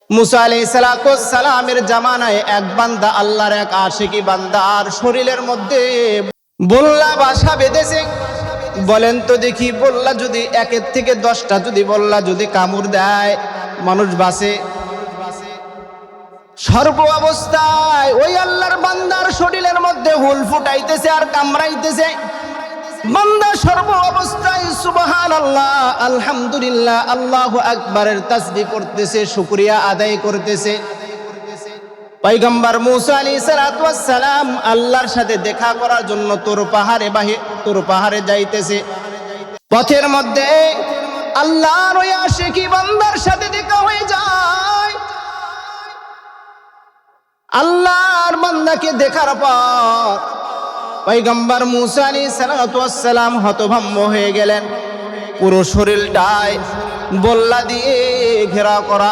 মুসা আলাইহিস সালামের জামানায় এক বান্দা, আল্লাহর এক আশিকি বান্দার শরীরের মধ্যে বল্লা বাসা বেঁধেছে। বলেন তো দেখি, বল্লা যদি 1 থেকে 10টা যদি বল্লা যদি কামড় দেয়, মানুষ বাঁচে? সর্ব অবস্থায় ওই আল্লাহর বান্দার শরীরের মধ্যে হুল ফুটাইতেছে আর কামড়াইতেছে। বান্দা সর্ব অবস্থায় সুবহানাল্লাহ, আলহামদুলিল্লাহ, আল্লাহু আকবারের তাসবিহ করতেছে, শুকরিয়া আদায় করতেছে। পয়গম্বর মুসা আলাইহিস সালাম আল্লাহর সাথে দেখা করার জন্য তোর পাহাড়ে যাইতেছে। পথের মধ্যে আল্লাহর ওই আশিকি বান্দার সাথে দেখা হয়ে যায়। আল্লাহর বান্দাকে দেখার পর পয়গম্বর মুসা আলাইহিস সালাম হতভম্ব হয়ে গেলেন। পুরো শরীরটায় বল্লা দিয়ে ঘেরা করা,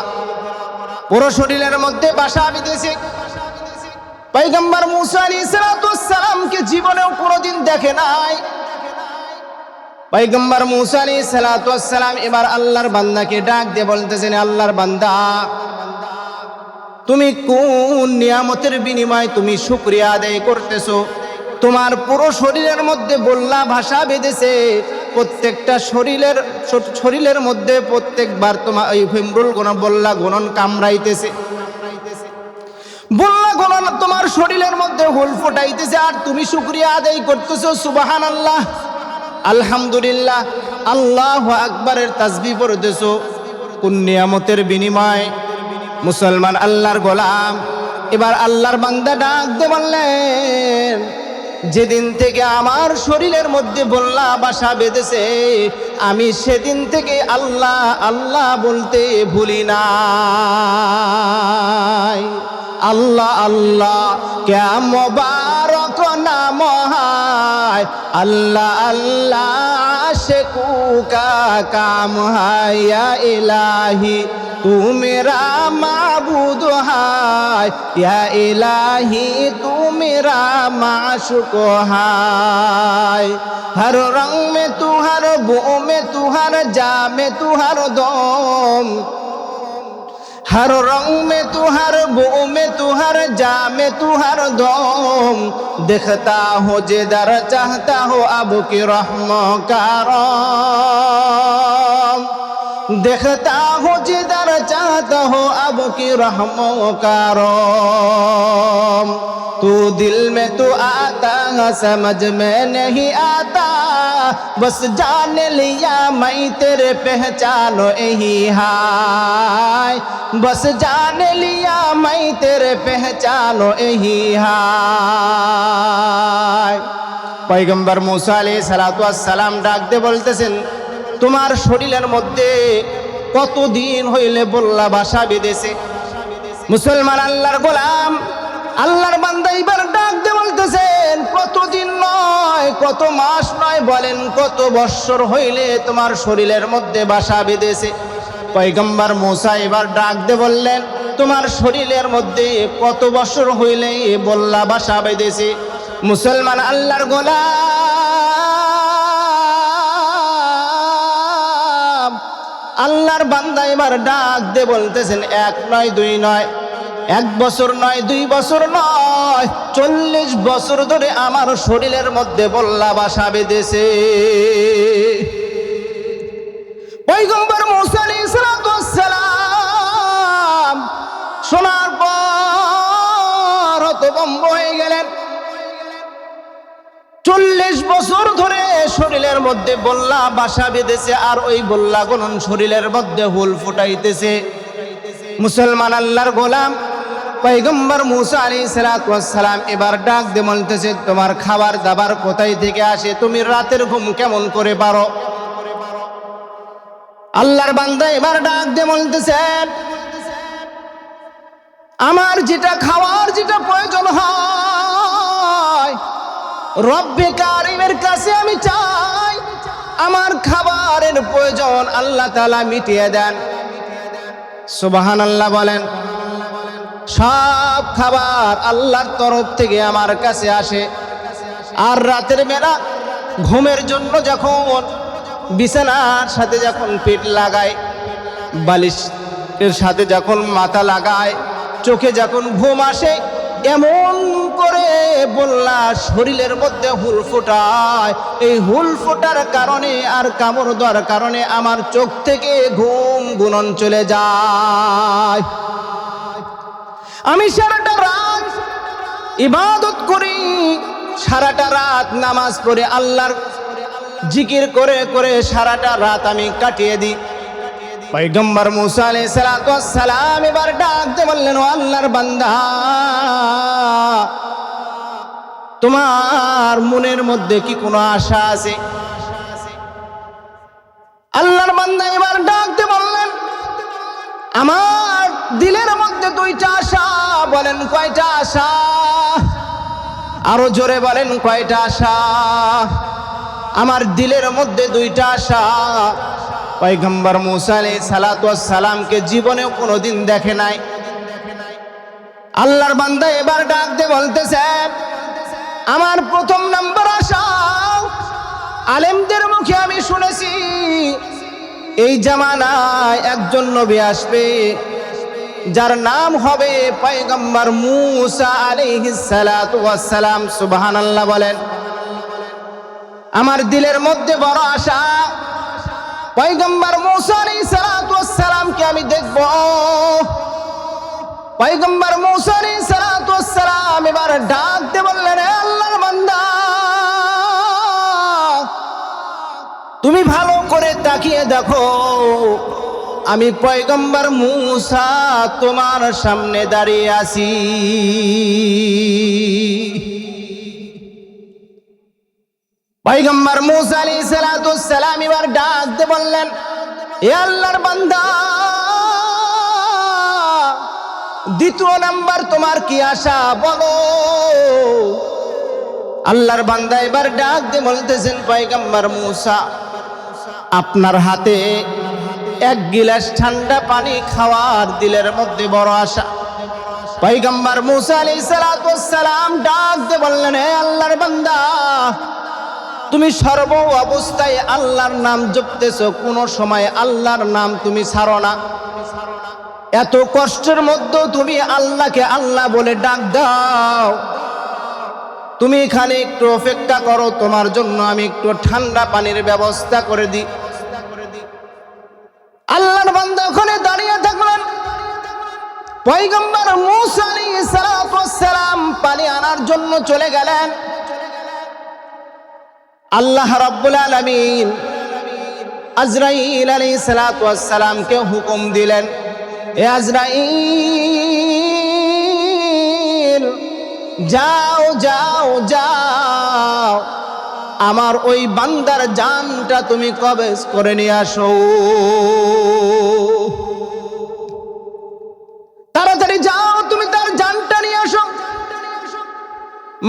পুরো শরীরের মধ্যে বাসা বেঁধেছে। পয়গম্বর মুসা আলাইহিস সালামকে জীবনেও কোনোদিন দেখে নাই। পয়গম্বর মুসা আলাইহিস সালাম এবার আল্লাহর বান্দাকে ডাক দিয়ে বলতেছেন, আল্লাহর বান্দা, তুমি কোন নিয়ামতের বিনিময়ে তুমি শুকরিয়া আদায় করতেছো? তোমার পুরো শরীরের মধ্যে বল্লা ভাষা বেঁধেছে। প্রত্যেকটা শরীরের মধ্যে প্রত্যেকবার তোমার ওই হিমরুল বল্লা গণন কামড়াইতেছে, বল্লা গণন তোমার শরীরের মধ্যে হুল ফুটাইতেছে, আর তুমি শুকরিয়া আদায় করতেছো। সুবহানাল্লাহ, আলহামদুলিল্লাহ, আল্লাহু আকবারের তাসবিহ পড়তেছো। কোন নিয়ামতের বিনিময়? মুসলমান আল্লাহর গোলাম এবার আল্লাহর বান্দা ডাক দিয়ে বললেন, যেদিন থেকে আমার শরীরের মধ্যে বল্লা বাসা বেঁধেছে, আমি সেদিন থেকে আল্লাহ আল্লাহ বলতে ভুলি নাই। আল্লাহ আল্লাহ ক্যা মুবারক নাম হায়, আল্লাহ আল্লাহ আশিকু কা কাম হায়, ইয়া ইলাহি तू मेरा माबूद है, या इलाही तू मेरा माशूक है। हर रंग में तू, हर बू में तू, हर जा में तू, हर दम, हर रंग में तू, हर बू में तू, हर जा में तू, हर दम। देखता हो जिधर चाहता हो अब की रहमो करम, देखता हो जिधर चाहता हो अब की रहमो करम। तू दिल में तू आता समझ में नहीं आता, बस जान लिया मैं तेरे पहचानो यही हाय, बस जान लिया मैं तेरे पहचानो यही हाय। পয়গম্বর মুসা আলাইহিস সালাম ডাক দিয়ে বলতেছেন, তোমার শরীরের মধ্যে কতদিন হইলে বল্লা বাসা বেঁধেছে? মুসলমান আল্লাহর গোলাম আল্লাহর বান্দা এবার ডাক দিয়ে বলতেছেন, কতদিন নয়, কত মাস নয়, বলেন কত বৎসর হইলে তোমার শরীরের মধ্যে বাসা বেঁধেছে? পয়গম্বর মুসা এবার ডাক দিয়ে বললেন, তোমার শরীরের মধ্যে কত বৎসর হইলে বল্লা বাসা বেঁধেছে? মুসলমান আল্লাহর গোলাম আল্লাহর বান্দা এবার ডাক দিয়ে বলতেছেন, 1 নয় 2 নয়, 1 বছর নয় 2 বছর নয়, 40 বছর ধরে আমার শরীরের মধ্যে বল্লা বাসা বেঁধেছে। পয়গম্বর মুসা আলাইহিস সালাম শোনার পর হতভম্ব হয়ে গেলেন। 40 বছর ধরে শরীরের মধ্যে বল্লা বাসা বেঁধেছে, আর ওই বল্লা গণন শরীরের মধ্যে হুল ফুটাইতেছে। মুসলমান আল্লাহর গোলাম পয়গম্বর মুসা আলাইহিস সালাম এবার ডাক দিয়ে বলতেছে, তোমার খাবার দাবার কোথায় থেকে আসে? তুমি রাতের ঘুম কেমন করে পারো? আল্লাহর বান্দা এবার ডাক দিয়ে বলতেছেন, আমার যেটা খাওয়ার যেটা প্রয়োজন হয়, রব্বে কারিমের কাছে আমি চাই, আমার খাবারের প্রয়োজন আল্লাহ তাআলা মিটিয়ে দেন। সুবহানাল্লাহ বলেন। সব খাবার আল্লাহর তরফ থেকে আমার কাছে আসে। আর রাতের বেলা ঘুমের জন্য যখন বিছানার সাথে যখন পিঠ লাগাই, বালিশ এর সাথে যখন মাথা লাগায়, চোখে যখন ঘুম আসে, এমন করে বললা শরীরের মধ্যে হুল ফোটায়। এই হুল ফোটার কারণে আর কামড় দেওয়ার কারণে আমার চোখ থেকে ঘুম গুণন চলে যায়। আমি সারাটা রাত ইবাদত করি, সারাটা রাত নামাজ পড়ে আল্লাহর জিকির করে করে সারাটা রাত আমি কাটিয়ে দিই। পয়গম্বর মুসা আলাইহিস সালাতু ওয়াস সালাম এবার ডাক দিয়ে বললেন, ও আল্লাহর বান্দা, তোমার মনের মধ্যে কি কোনো আশা আছে? আল্লাহর বান্দা এবার ডাক দিয়ে বললেন, আমার দিলের মধ্যে দুইটা আশা। বলেন কয়টা আশা? আরো জোরে বলেন কয়টা আশা? আমার দিলের মধ্যে দুইটা আশা। পয়গম্বর মুসা আলাইহিস সালাতু ওয়াস সালামকে জীবনেও কোনোদিন দেখে নাই। আল্লাহর বান্দা এবার ডাক দিয়ে বলতেছে, আমার প্রথম নাম্বার আশা, আলেমদের মুখে আমি শুনেছি এই জামানায় একজন নবী আসবে যার নাম হবে পয়গম্বর মুসা আলাইহিস সালাতু ওয়াস সালাম। সুবহানাল্লাহ বলেন। আমার দিলের মধ্যে বড় আশা, পয়গম্বর মুসা আলাইহিস সালাতু ওয়াস সালামকে আমি দেখব। পয়গম্বর মুসা আলাইহিস সালাতু ওয়াস সালাম এবার ডাক দিয়ে বললেন, হে আল্লাহর বান্দা, তুমি ভালো করে তাকিয়ে দেখো, আমি পয়গম্বর মুসা তোমার সামনে দাঁড়িয়ে আছি। পয়গম্বর মুসা আলাইহিস সালাতু ওয়াস সালাম এবার ডাক দিয়ে বললেন, হে আল্লাহর বান্দা, দ্বিতীয় নাম্বার তোমার কি আশা বলো? আল্লাহর বান্দা এবার ডাক দিয়ে বলতেছেন, পয়গম্বর মুসা, আপনার হাতে এক গিলাস ঠান্ডা পানি খাওয়ার দিলের মধ্যে বড় আশা। পয়গম্বর মুসা আলাইহিস সালাতু ওয়াস সালাম ডাক দিয়ে বললেন, হে আল্লাহর বান্দা, তুমি সর্ব অবস্থায় আল্লাহর নাম জপতেছো, কোনো সময় আল্লাহর নাম তুমি ছাড়ো না। এত কষ্টের মধ্যে তুমি আল্লাহকে আল্লাহ বলে ডাক দাও। তুমি এখানে একটু অপেক্ষা করো, তোমার জন্য আমি একটু ঠান্ডা পানির ব্যবস্থা করে দিই। আল্লাহর বান্দা ওখানে দাঁড়িয়ে থাকলেন। পয়গম্বর মুসা আলাইহিস সালাতু ওয়াস সালাম পানি আনার জন্য চলে গেলেন। আল্লাহ রাব্বুল আলামিন আজরাইল আলাইহিস সালাতু ওয়াস সালামকে হুকুম দিলেন, এ আজরাইল, যাও যাও যাও, আমার ওই বান্দার জানটা তুমি কবজ করে নিয়ে আসো। তাড়াতাড়ি যাও, তুমি তার জানটা নিয়ে আসো।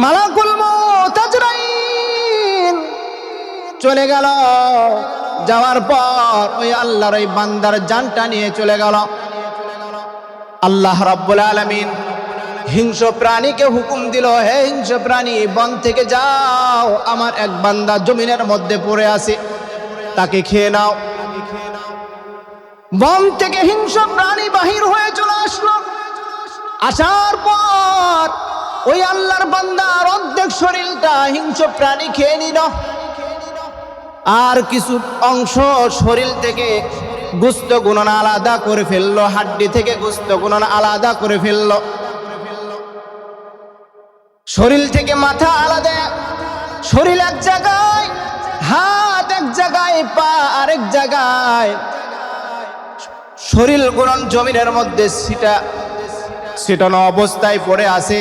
মালাকুল মউত আজরাইল চলে গেল। যাওয়ার পর ওই আল্লাহর ওই বান্দার জানটা নিয়ে চলে গেল। আল্লাহ রাব্বুল আলামিন হিংস্র প্রাণীকে হুকুম দিল, হে হিংস্র প্রাণী, বন থেকে যাও, আমার এক বান্দা জমিনের মধ্যে পড়ে আছে, তাকে খেয়ে নাও। বন থেকে হিংস্র প্রাণী বাহির হয়ে চলে আসলো। আসার পর ওই আল্লাহর বান্দার অর্ধেক শরীরটা হিংস্র প্রাণী খেয়ে নিল, আর কিছু অংশ শরীর থেকে গোস্ত গুণন আলাদা করে ফেললো, হাড্ডি থেকে গোস্ত গুণন আলাদা করে ফেললো। শরীর থেকে মাথা আলাদা, শরীর এক জায়গায়, হাত এক জায়গায়, পা আরেক জায়গায়, শরীর গুণন জমিনের মধ্যে ছিটানো অবস্থায় পড়ে আছে।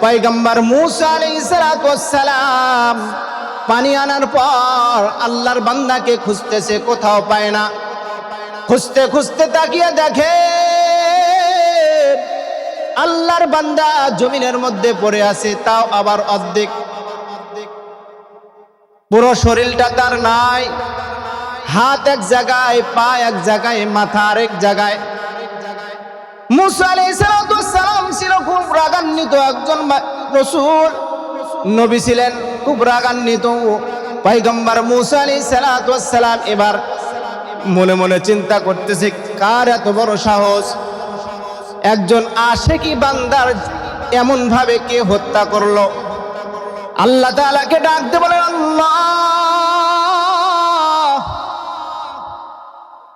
পয়গম্বর মুসা আলাইহিস সালাতু ওয়াস সালাম পানি আনার পর আল্লাহর বান্দাকে খুঁজতেছে, কোথাও পায় না। খুঁজতে খুঁজতে তাকিয়ে দেখে আল্লাহর বান্দা জমিনের মধ্যে পড়ে আছে, তাও আবার অর্ধেক, পুরো শরীরটা তার নাই। হাত এক জায়গায়, পা এক জায়গায়, মাথা আরেক জায়গায়। মুসা আলাইহিস সালাতু ওয়াস সালাম ছিল খুব রাগান্বিত একজন রাসূল, নবী ছিলেন, খুব রাগান্বিত। পয়গম্বর মুসা আলাইহিস সালাতু ওয়াস সালাম এবার মনে মনে চিন্তা করতেছে, কার এত বড় সাহস, একজন আশিকি বান্দার এমন ভাবে কে হত্যা করলো। আল্লাহ তাআলাকে ডাকতে বলে, আল্লাহ,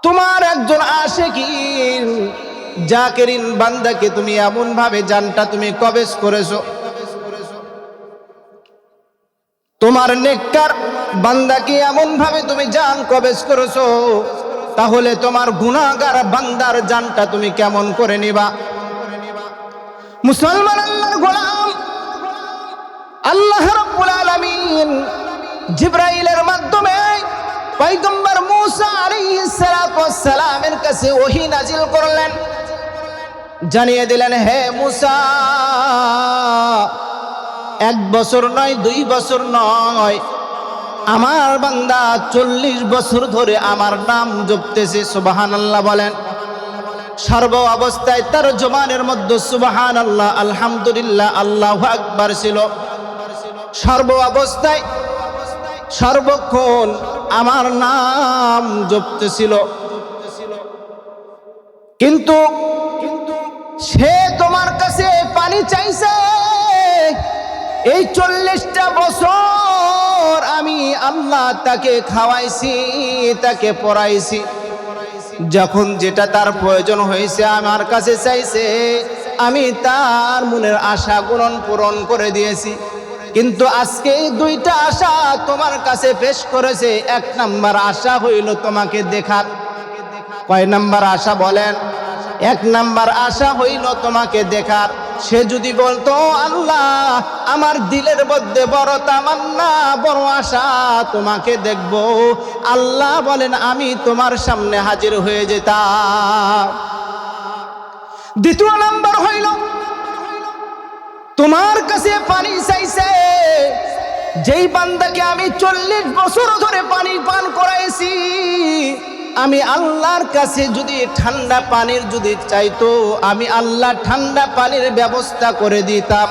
তোমার একজন আশিকিন জাকিরিন বান্দাকে তুমি এমন ভাবে জানটা তুমি কবেজ করেছো, তোমার নেককার বান্দাকে এমন ভাবে তুমি জান কবেজ করেছো, তাহলে তোমার গুনাহগার বান্দার জানটা তুমি কেমন করে নিবা? মুসলমান আল্লাহর গোলাম, আল্লাহ রাব্বুল আলামিন জিবরাইলের মাধ্যমে পয়গম্বর মূসা আলাইহিস সালাতু ওয়াস সালামের কাছে ওহী নাজিল করলেন, জানিয়ে দিলেন, হে মূসা, 1 বছর নয়, 2 বছর নয়, আমার বান্দা 40 বছর ধরে আমার নাম জপতেছে। সুবহানাল্লাহ বলেন। সর্ব অবস্থায় তার জবানের মধ্যে সুবহানাল্লাহ, আলহামদুলিল্লাহ, আল্লাহু আকবার ছিল। সর্ব অবস্থায় সর্বক্ষণ আমার নাম জপতেছিল। কিন্তু সে তোমার কাছে পানি চাইছে। এই 40টা বছর আমি আল্লাহ তাকে খাওয়াইছি, তাকে পড়াইছি, যখন যেটা তার প্রয়োজন হয়েছে আমার কাছে চাইছে, আমি তার মনের আশা পূরণ করে দিয়েছি। কিন্তু আজকে এই 2টা আশা তোমার কাছে পেশ করেছে। 1 নাম্বার আশা হইল তোমাকে দেখার। কয় নাম্বার আশা বলেন? 1 নাম্বার আশা হইল তোমাকে দেখার। সে যদি বলতো, আল্লাহ, আমার দিলের মধ্যে বড় তামান্না, বড় আশা, তোমাকে দেখব, আল্লাহ বলেন আমি তোমার সামনে হাজির হয়ে যেতাম। 2 নাম্বার হইল তোমার কাছে পানি চাইছে। যেই বান্দাকে আমি 40 বছর ধরে পানি পান করাইছি, আমি আল্লাহর কাছে যদি ঠান্ডা পানির যদি চাইতো, আমি আল্লাহ ঠান্ডা পানির ব্যবস্থা করে দিতাম।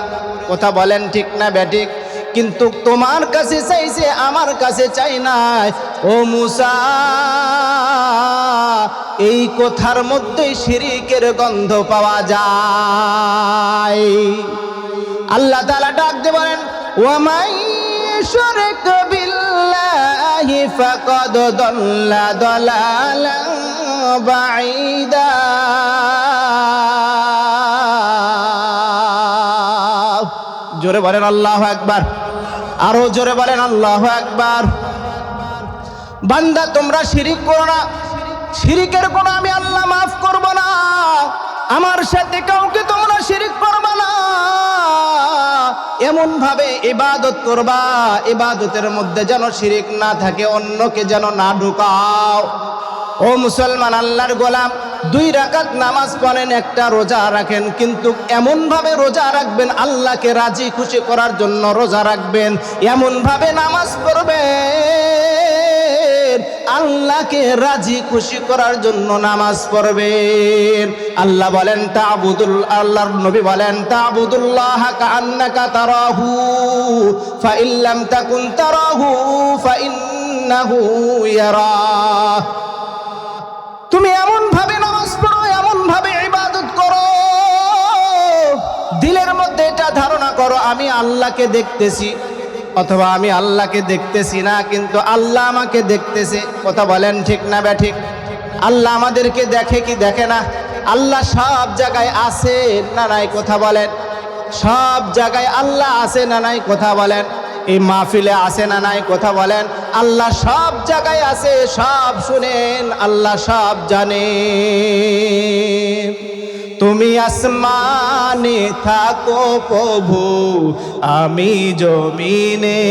কথা বলেন ঠিক না ব্যাঠিক? কিন্তু তোমার কাছে চাইছে, আমার কাছে চাই নাই। ও মূসা, এই কথার মধ্যে শিরকের গন্ধ পাওয়া যায়। আল্লাহ তাআলা ডাক দিয়ে বলেন, ওয়া মান ইউশরিক বিল্লাহি ফাকাদ দাল্লা দালালান বাঈদা। জোরে বলেন আল্লাহু আকবার। আরো জোরে বলেন আল্লাহু আকবার। বান্দা, তোমরা শিরিক করো না। শিরিকের কোনো আমি আল্লাহ মাফ করব না। আমার সাথে কাউকে তোমরা শিরিক করবে না। এমন ভাবে ইবাদত করবা, ইবাদতের মধ্যে যেন শিরিক না থাকে, অন্যকে যেন না ঢুকাও। ও মুসলমান আল্লাহর গোলাম, 2 রাকাত নামাজ পড়েন, 1টা রোজা রাখেন, কিন্তু এমন ভাবে রোজা রাখবেন, আল্লাহকে রাজি খুশি করার জন্য রোজা রাখবেন। এমন ভাবে নামাজ পড়বেন, আল্লাহকে রাজি খুশি করার জন্য নামাজ পড়বেন। আল্লাহ বলেন তা'বুদুল, আল্লাহর নবী বলেন তা'বুদুল্লাহ কাআন্নাকা তারাহু ফা ইল্লাম তাকুন তারাহু ফা ইন্নাহু ইয়ারাক। তুমি এমন ভাবে নামাজ পড়ো, এমন ভাবে ইবাদত করো, দিলের মধ্যে এটা ধারণা করো, আমি আল্লাহকে দেখতেছি, অথবা আমি আল্লাহকে দেখতেছি না, কিন্তু আল্লাহ আমাকে দেখতেছে। কথা বলেন ঠিক না ব্যাঠিক? আল্লাহ আমাদেরকে দেখে কি দেখে না? আল্লাহ সব জায়গায় আছে না নাই? কথা বলেন। সব জায়গায় আল্লাহ আছে না নাই? কথা বলেন। এই মাহফিলে আছে না নাই? কথা বলেন। আল্লাহ সব জায়গায় আছে, সব শুনেন, আল্লাহ সব জানে। তুমি আসমানে থাকো প্রভু, আমি জমিনে,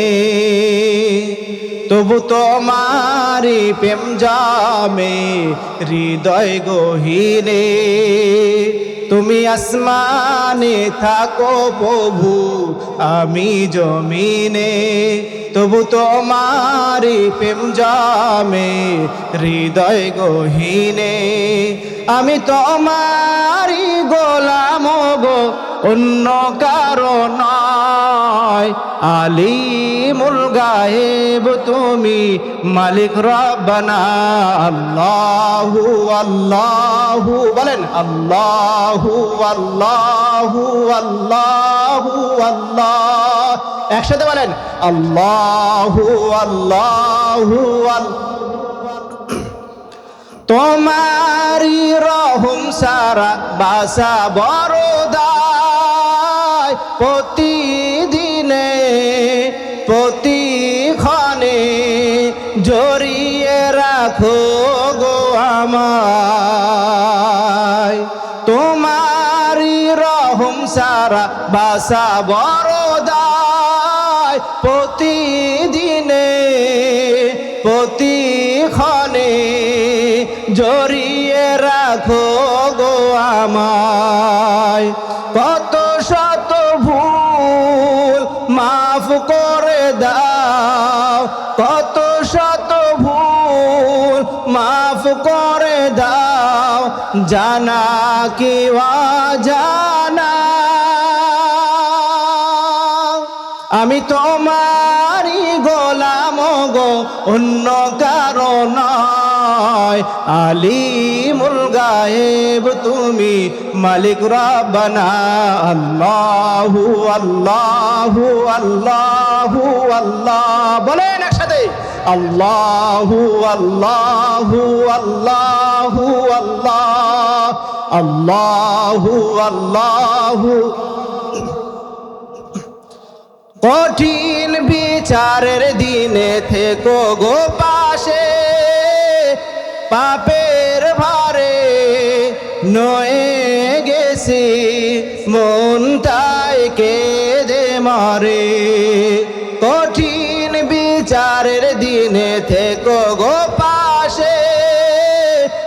তবু তোমারি প্রেম জামে হৃদয় গহীনে। তুমি আসমানে থাকো প্রভু, আমি জমিনে, তবু তোমারি প্রেম জামে হৃদয় গহীনে। আমি তোমারি গোলাম গো, অন্য কারো নয়। আলিমুল গায়েব তুমি মালিক রব্বানা আল্লাহু আল্লাহু বলেন আল্লাহু আল্লাহু আল্লাহু আল্লাহ একসাথে বলেন আল্লাহু আল্লাহু তোমারি রহম সারা বাসা বরদায় প্রতিদিনে প্রতিক্ষণে জড়িয়ে রাখো গো আমায় তোমারি রহম সারা বাসা বরদায় প্রতিদিনে প্রতিক্ষণে জড়িয়ে রাখো গো আমায় কত শত ভুল মাফ করে দাও কত শত ভুল মাফ করে দাও জানা কি অজানা আমি তোমারই গোলাম গো অন্য কারো নয় আলিমুল গায়েব তুমি মালিক রব্বানা আল্লাহু আল্লাহু আল্লাহু আল্লাহ বলেন একসাথে আল্লাহু আল্লাহু আল্লাহু আল্লাহ আল্লাহু আল্লাহু কঠিন বিচারের দিনে থেকো গো পাশে পাপের ভারে নয়ে গেছি মনটাই কেঁদে মারে কঠিন বিচারের দিনে থেকো গো পাশে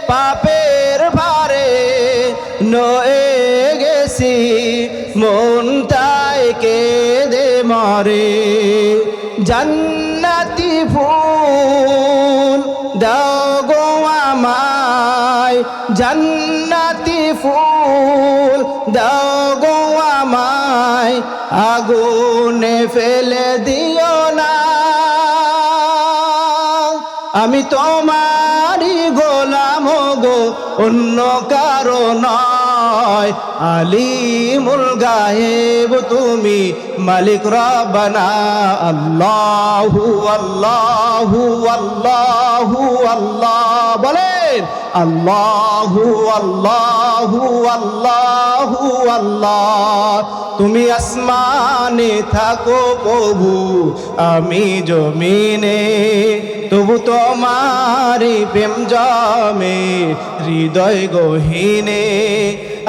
পাপের ভারে নয়ে গেছি মনটাই কেঁদে মারে জান্নাতি ফুল দাও গো আমায় জান্নাতি ফুল দাও গো আমায় আগুনে ফেলে দিও না আমি তোমারই গোলাম গো অন্য কারো নয় আলিমুল গায়েব তুমি মালিক রব্বানা আল্লাহু আল্লাহু আল্লাহু আল্লাহ বলেন আল্লাহু আল্লাহু আল্লাহু আল্লাহ তুমি আসমানে থাকো প্রভু আমি জমিনে তবু তোমারি প্রেম জমে হৃদয় গহীনে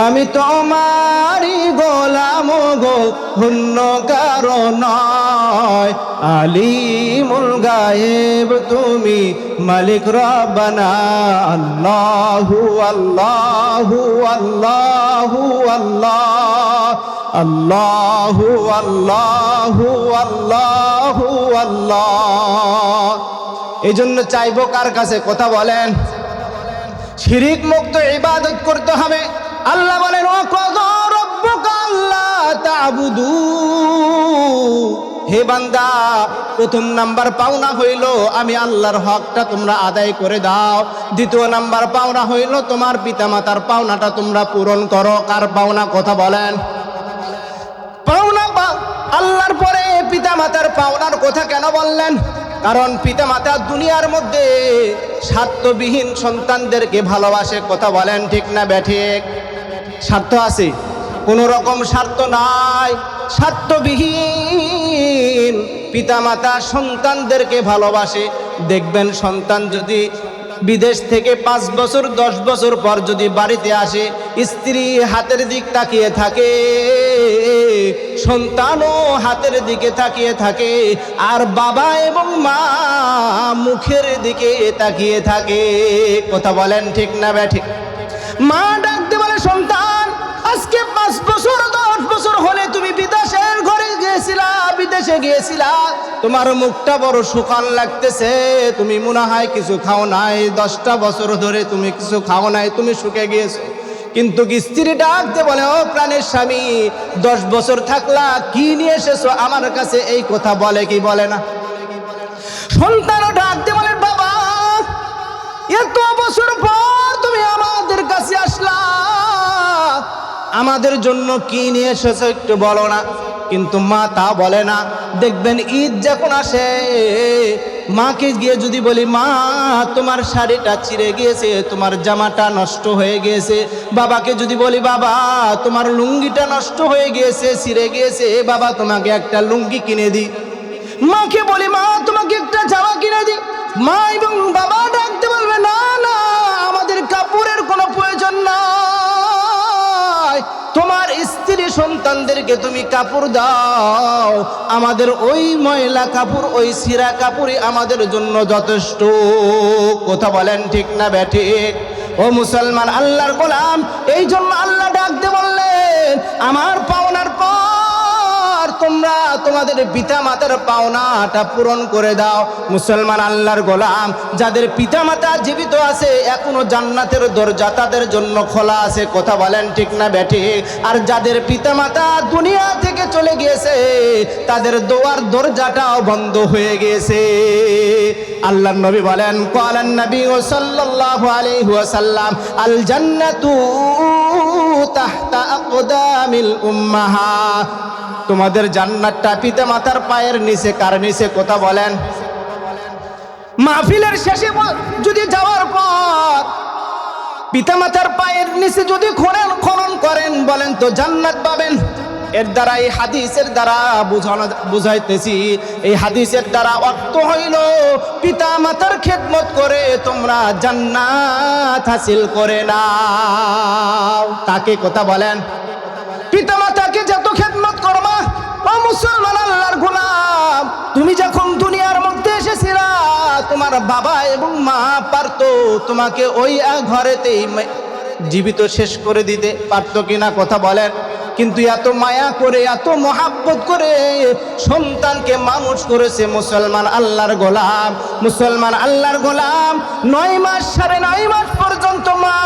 আমি তোমারি গোলাম গো অন্য কারো নয় আলিমুল গায়েব তুমি মালিক রব্বানা আল্লাহু আল্লাহু আল্লাহু আল্লাহ আল্লাহু আল্লাহু আল্লাহু আল্লাহ এই জন্য চাইবো কার কাছে কথা বলেন শিরিক মুক্ত ইবাদত করতে হবে আল্লাহ বলেন ওয়াকাযা রাব্বুকা আল্লা তা'বুদু হে বান্দা প্রথম নাম্বার পাওনা হইল আমি আল্লাহর হকটা তোমরা আদায় করে দাও দ্বিতীয় নাম্বার পাওনা হইল তোমার পিতামাতার পাওনাটা তোমরা পূরণ করো কার পাওনা কথা বলেন পাওনা আল্লাহর পরে পিতামাতার পাওনার কথা কেন বললেন কারণ পিতামাতা দুনিয়ার মধ্যে স্বার্থবিহীন সন্তানদেরকে ভালোবাসে কথা বলেন ঠিক না ব্যাঠিক স্বার্থ আছে কোনো রকম স্বার্থ নাই স্বার্থবিহীন পিতামাতা সন্তানদেরকে ভালোবাসে দেখবেন সন্তান যদি বিদেশ থেকে 5 বছর 10 বছর পর যদি বাড়িতে আসে স্ত্রী হাতের দিক তাকিয়ে থাকে সন্তানও হাতের দিকে তাকিয়ে থাকে আর বাবা এবং মা মুখের দিকে তাকিয়ে থাকে কথা বলেন ঠিক না ব্যাঠিক মা ডাকতে বলে সন্তান আজকে 5 বছর 10 বছর হলে তুমি বিদেশের ঘরে গিয়েছিলা বিদেশে গিয়েছিলা তোমার মুখটা বড় শুকান লাগতেছে তুমি মনে হয় কিছু খাও নাই 10টা বছর ধরে তুমি কিছু খাও নাই তুমি শুকে গিয়েছো কিন্তু স্ত্রী ডাকতে বলে, ও প্রাণের স্বামী, 10 বছর থাকলা, কি নিয়ে এসেছো আমার কাছে, এই কথা বলে কি বলে না? সন্তানও ডাকতে বলে, বাবা এত বছর পর তুমি আমাদের কাছে আসলা, আমাদের জন্য কি নিয়ে এসেছো একটু বলো না। কিন্তু মা তা বলে না। দেখবেন ঈদ যখন আসে, মাকে গিয়ে যদি বলি, মা তোমার শাড়িটা ছিঁড়ে গিয়েছে, তোমার জামাটা নষ্ট হয়ে গিয়েছে, বাবাকে যদি বলি, বাবা তোমার লুঙ্গিটা নষ্ট হয়ে গিয়েছে, ছিঁড়ে গিয়েছে, বাবা তোমাকে একটা লুঙ্গি কিনে দিই। মাকে বলি, মা তোমাকে একটা জামা কিনে দিই, মা এবং বাবা ডাকতে বলবে, না না, আমাদের কাপড়ের কোনো প্রয়োজন নাই, তোমার স্ত্রী সন্তানদেরকে তুমি কাপড় দাও, আমাদের ওই ময়লা কাপড়, ওই ছিঁড়া কাপড়ই আমাদের জন্য যথেষ্ট। কথা বলেন ঠিক না ব্যাঠিক? ও মুসলমান, আল্লাহর গোলাম, এই জন্য আল্লাহ ডাকতে বললেন, আমার পাওনার পর তোমরা তোমাদের পিতা মাতার পাওনাটা পূরণ করে দাও। মুসলমান, আল্লাহর গোলাম, যাদের পিতা মাতা জীবিত আছে, এখনো জান্নাতের দরজা তাদের জন্য খোলা আছে। কথা বলেন ঠিক না ব্যাঠিক? আর যাদের পিতা মাতা দুনিয়া থেকে চলে গিয়েছে, তাদের দোয়ার দরজাটাও বন্ধ হয়ে গিয়েছে। আল্লাহর নবী বলেন, ক্বালান নবী সাল্লাল্লাহু আলাইহি ওয়াসাল্লাম, আল জান্নাতু তাহতা আকদামিল উম্মাহাত। তোমাদের জান্নাতটা পিতা মাতার পায়ের নিচে। কার নিচে? কথা বলেন। মাহফিলের শেষে যদি যাওয়ার পর পিতা মাতার পায়ের নিচে যদি খনন করেন, বলেন তো জান্নাত পাবেন? এর দ্বারা, এই হাদিসের দ্বারা বুঝাইতেছি, এই হাদিসের দ্বারা অর্থ হইল, পিতা মাতার খেদমত করে তোমরা জান্নাত হাসিল করে নাও। তাকে কথা বলেন, পিতা মাতাকে যত খেদমত করবা। ও মুসলমান, আল্লাহর গোলাম, তুমি যখন দুনিয়ার মধ্যে এসেছিলা, তোমার বাবা এবং মা পারতো তোমাকে ওই ঘরেতেই জীবিত শেষ করে দিতে, পারতো কিনা? কথা বলেন। কিন্তু এত মায়া করে, এত মহাব্বত করে সন্তানকে মানুষ করেছে মুসলমান আল্লাহর গোলাম। মুসলমান আল্লাহর গোলাম 9 মাস, 9.5 মাস পর্যন্ত মা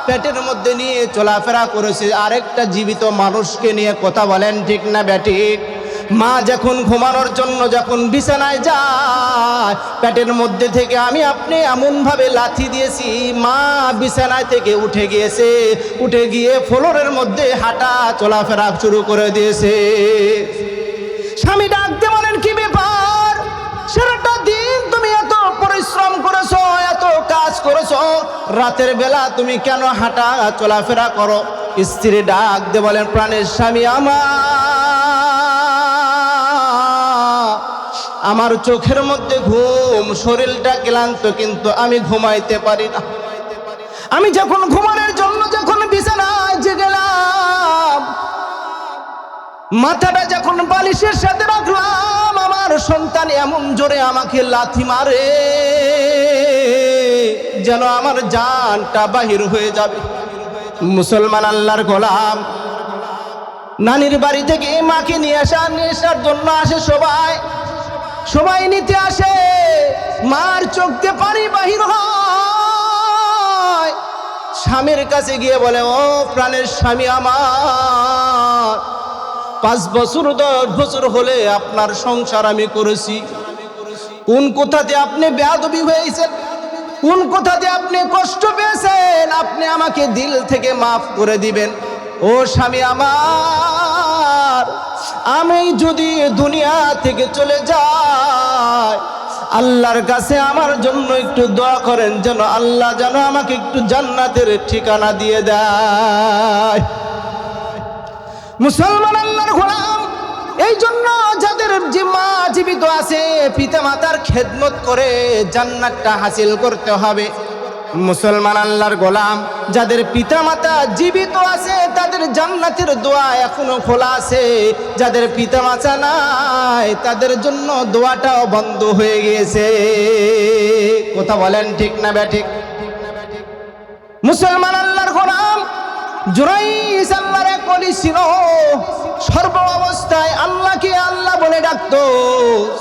পেটের মধ্যে নিয়ে চলাফেরা করেছে আরেকটা জীবিত মানুষকে নিয়ে। কথা বলেন ঠিক না ব্যাঠিক? মা যখন ঘুমানোর জন্য যখন বিছানায় যায়, পেটের মধ্যে থেকে আমি আপনি এমনভাবে লাথি দিয়েছি, মা বিছানায় থেকে উঠে গিয়েছে, উঠে গিয়ে ফ্লোরের মধ্যে হাঁটা চলাফেরা শুরু করে দিয়েছে। স্বামী ডাকতে বলেন, কি ব্যাপার, সারাটা দিন তুমি এত পরিশ্রম করেছো, এত কাজ করেছো, রাতের বেলা তুমি কেন হাঁটা চলাফেরা করো? স্ত্রী ডাকতে বলেন, প্রাণের স্বামী, আমার চোখের মধ্যে ঘুম, শরীরটা ক্লান্ত, কিন্তু আমি ঘুমাইতে পারি না। আমি যখন ঘুমানোর জন্য যখন বিছানায় গেলাম, মাথাটা যখন বালিশের সাথে রাখলাম, আমার সন্তান এমন জোরে আমাকে লাথি মারে যেন আমার জানটা বাহির হয়ে যাবে। মুসলমান আল্লাহর গোলাম, নানির বাড়ি থেকে মাকে নিয়ে আসার জন্য আসে সবাই নিতে আসে, মার চোখ দিয়ে পানি বাহির হয়। স্বামীর কাছে গিয়ে বলে, ও প্রাণের স্বামী আমার, 5 বছর 10 বছর হলে আপনার সংসার আমি করেছি, কোন কোথাতে আপনি বেয়াদবি হয়েছেন, কোন কোথাতে আপনি কষ্ট পেয়েছেন, আপনি আমাকে দিল থেকে মাফ করে দিবেন। ও স্বামী আমার, আমি যদি দুনিয়া থেকে চলে যাই, আল্লাহর কাছে আমার জন্য একটু দোয়া করেন, যেন আল্লাহ যেন আমাকে একটু জান্নাতের ঠিকানা দিয়ে দেয়। মুসলমান আল্লাহর গোলাম, এই জন্য যাদের মা জীবিত আছে, পিতা মাতার খেদমত করে জান্নাতটা হাসিল করতে হবে। মুসলমান আল্লাহর গোলাম, যাদের পিতা মাতা জীবিত আছে, তাদের জান্নাতের দোয়া এখনো খোলা আছে। যাদের পিতা মাতা নাই, তাদের জন্য দোয়াটাও বন্ধ হয়ে গিয়েছে। কথা বলেন ঠিক না ব্যাঠিক? মুসলমান আল্লাহর গোলাম, জুরাইজ আল্লাহর এক ওলি ছিল, সর্ব অবস্থায় আল্লাহকে আল্লাহ বলে ডাকতো,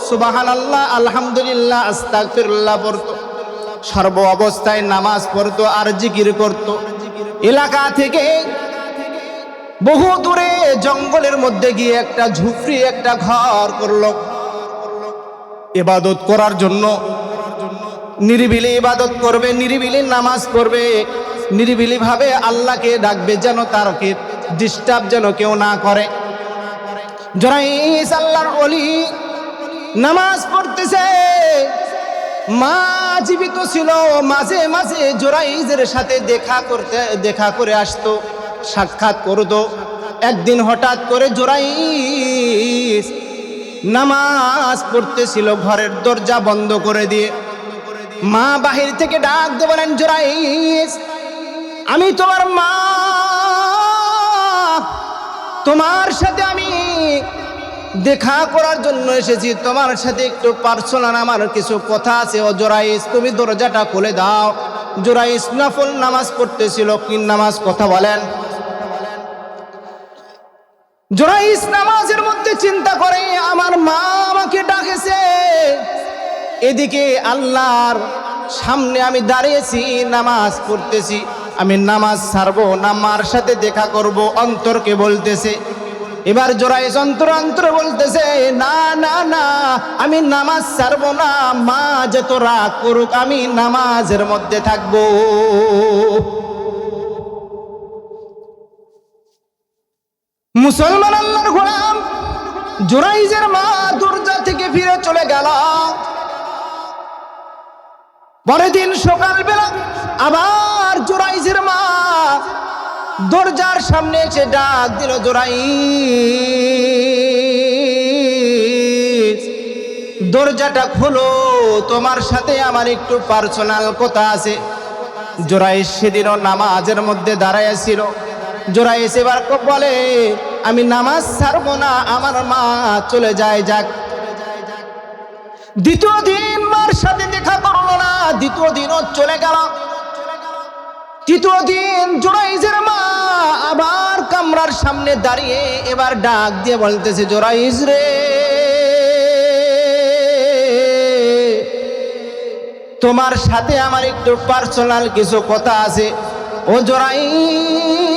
সুবহানাল্লাহ, আলহামদুলিল্লাহ, আস্তাগফিরুল্লাহ পড়তো, সর্ব অবস্থায় নামাজ পড়তো আর জিকির করতো। এলাকা থেকে বহু দূরে জঙ্গলের মধ্যে গিয়ে একটা ঝুপড়ি, একটা ঘর করলো ইবাদত করার জন্য। নিরিবিলি ইবাদত করবে, নিরিবিলি নামাজ পড়বে, নিরিবিলি ভাবে আল্লাহকে ডাকবে, যেন তারকে ডিস্টার্ব যেন কেউ না করে। জুরাইস আল্লাহর ওলি নামাজ পড়তেছে, মা জীবিত ছিল, মাঝে মাঝে জুরাইজের সাথে দেখা করে আসতো, সাক্ষাৎ করতো। একদিন হঠাৎ করে জুরাইস নামাজ পড়তেছিল, ঘরের দরজা বন্ধ করে দিয়ে মা বাহির থেকে ডাক দিয়ে বলেন, জুরাইস আমি তোমার মা, তোমার সাথে আমি দেখা করার জন্য এসেছি, তোমার সাথে একটু পার্সোনাল আমার কিছু কথা আছে। ও জুরাইস তুমি দরজাটা খুলে দাও। জুরাইস নফল নামাজ পড়তেছিল। কি নামাজ? কথা বলেন। জুরাইস নামাজের মধ্যে চিন্তা করে, আমার মা আমাকে ডাকেছে, এদিকে আল্লাহর সামনে আমি দাঁড়িয়েছি, নামাজ পড়তেছি, আমি নামাজ ছাড়বো না মার সাথে দেখা করব? অন্তরকে বলতেছে। এবার জুরাইস অন্তরে বলতেছে, না না না, আমি নামাজ ছাড়বো না, মা যত রাগ করুক আমি নামাজের মধ্যে থাকবো। মুসলমান আল্লাহর গোলাম জুরাইজের মা দরজা থেকে ফিরে চলে গেল। পরের দিন সকালবেলা আবার জুরাইজের মা দরজার সামনে এসে ডাক দিল, জুরাইজ দরজাটা খোলো, তোমার সাথে আমার একটু পার্সোনাল কথা আছে। জুরাইজ সেদিনও নামাজের মধ্যে দাঁড়াইয়াছিল। জুরাইজ এবার বলে, আমি নামাজ ছাড়বো না, আমার মা চলে যায় যাক। দ্বিতীয় দিন মার সাথে দেখা করলো না, দ্বিতীয় দিনও চলে গেল। তৃতীয় দিন জুরাইজের মা আবার কামরার সামনে দাঁড়িয়ে এবার ডাক দিয়ে বলতেছে, জুরাইজ রে, তোমার সাথে আমার একটু পার্সোনাল কিছু কথা আছে। ও জুরাইজ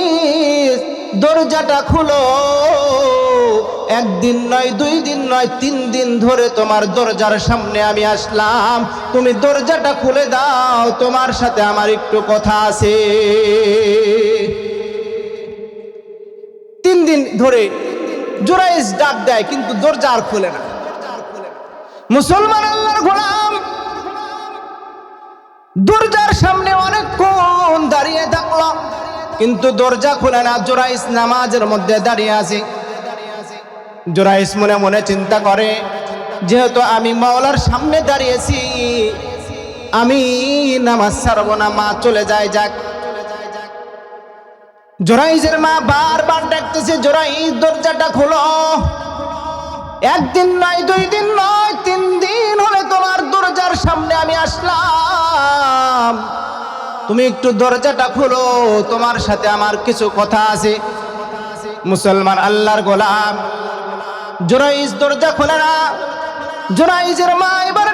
দরজাটা খুলো, একদিন নয়, 2 দিন নয়, 3 দিন ধরে তোমার দরজার সামনে আমি আসলাম, তুমি দরজাটা খুলে দাও, তোমার সাথে আমার একটু কথা আছে। 3 দিন ধরে জুরাইজ ডাক দেয়, কিন্তু দরজা আর খুলে না। মুসলমান আল্লাহর গোলাম দরজার সামনে অনেকক্ষণ দাঁড়িয়ে থাকলো, কিন্তু দরজা খুলে না। জুরাইজ নামাজের মধ্যে দাঁড়িয়ে আছে। জুরাইজ মনে মনে চিন্তা করে, যেহেতু আমি মাওলার সামনে দাঁড়িয়েছি, আমি নামাজ ছাড়বো না, মা চলে যায় যাক। জুরাইজের মা বারবার ডাকতেছে, জুরাইজ দরজাটা খোলো, একদিন নয়, 2 দিন নয়, 3 দিন হলে তোমার দরজার সামনে আমি আসলাম, তুমি একটু দরজাটা খোলো, তোমার সাথে আমার কিছু কথা আছে। মুসলমান আল্লাহর গোলাম জুরাইজ দরজা খোলে না। জুরাইজের মা এবার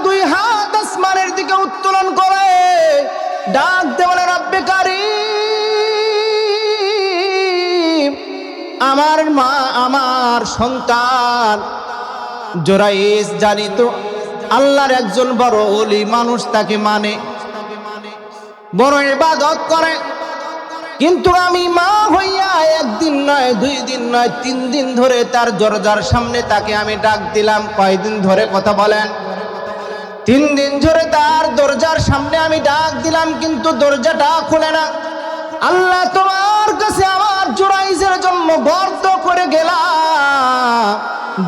2 হাত আসমানের দিকে উত্তোলন করে ডাক দিয়ে বলে, রব্বে কারীম, আমার মা, আমার সন্তান জুরাইজ জানিত আল্লাহর একজন বড় ওলি মানুষ, তাকে মানে, বড় ইবাদত করে, কিন্তু আমি মা হইয়া 1 দিন নয়, 2 দিন নয়, 3 দিন ধরে তার দরজার সামনে তাকে আমি ডাক দিলাম। কয়দিন ধরে? কথা বলেন। 3 দিন ধরে তার দরজার সামনে আমি ডাক দিলাম, কিন্তু দরজাটা খুলে না। আল্লাহ, তোমার কাছে আমার জুরাইজের জন্য বর্দ করে গেলাম,